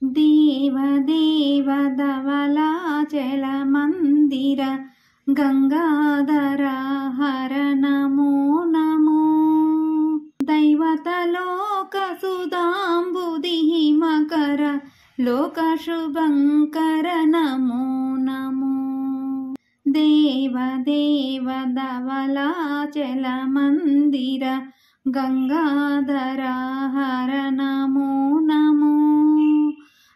देवदेव धवलाचल मंदिर गंगाधर हर नमो नमो। दैवतलोक सुधांबुधि मकर लोकशुभंकर नमो नमो। देवदेव धवलाचल मंदिर गंगाधर हर नमो नमो।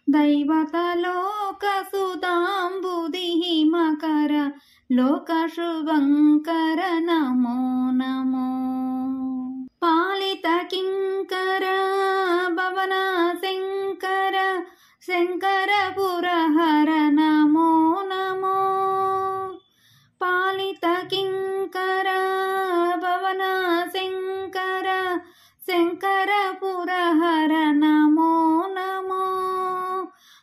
दैवतलोक सुधांबुधि मकर लोकशुभंकर नमो नमो। पालित किंकर भवन शंकर शंकरपुर हर नमो नमो। पालित किंकर भवन शंकर शंकरपुर हर नमो नमो।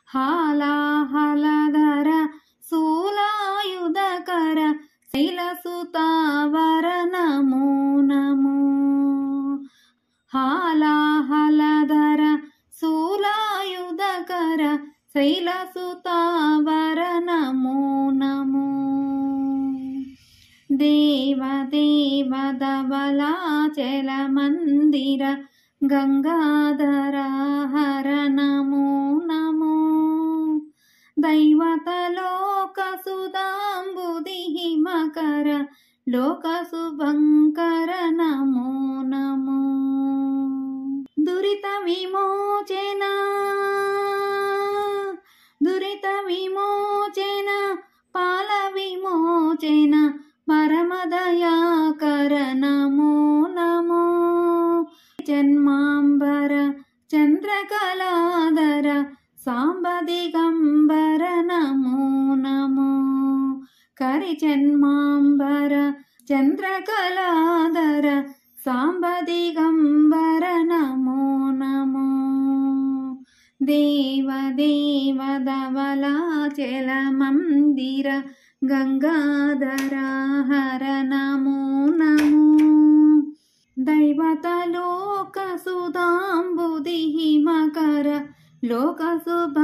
हालाहलधर शूलायुधकर शैलसुतावर नमो नमो। हालाहलधर शूलायुधकर शैलसुतावर नमो नमो। देवदेव धवलाचल मंदिर गंगाधर हर नमो नमो। दैवतलोक सुधांबुधि मकर लोकशुभंकर नमो नमो। दुरित विमोचन दुरित विमोचन पाल विमोचन परमदयाकर नमो नमो। जन्मांबर चंद्रकलाधर सांब दिगंबर नमो नमो। करि जन्मांबर चंद्रकलाधर सांब दिगंबर नमो नमो। देवदेव धवलाचल मंदिर गंगाधर हर नमो नमो। दैवतलोक सुधांबुधि मकर लोकशुभ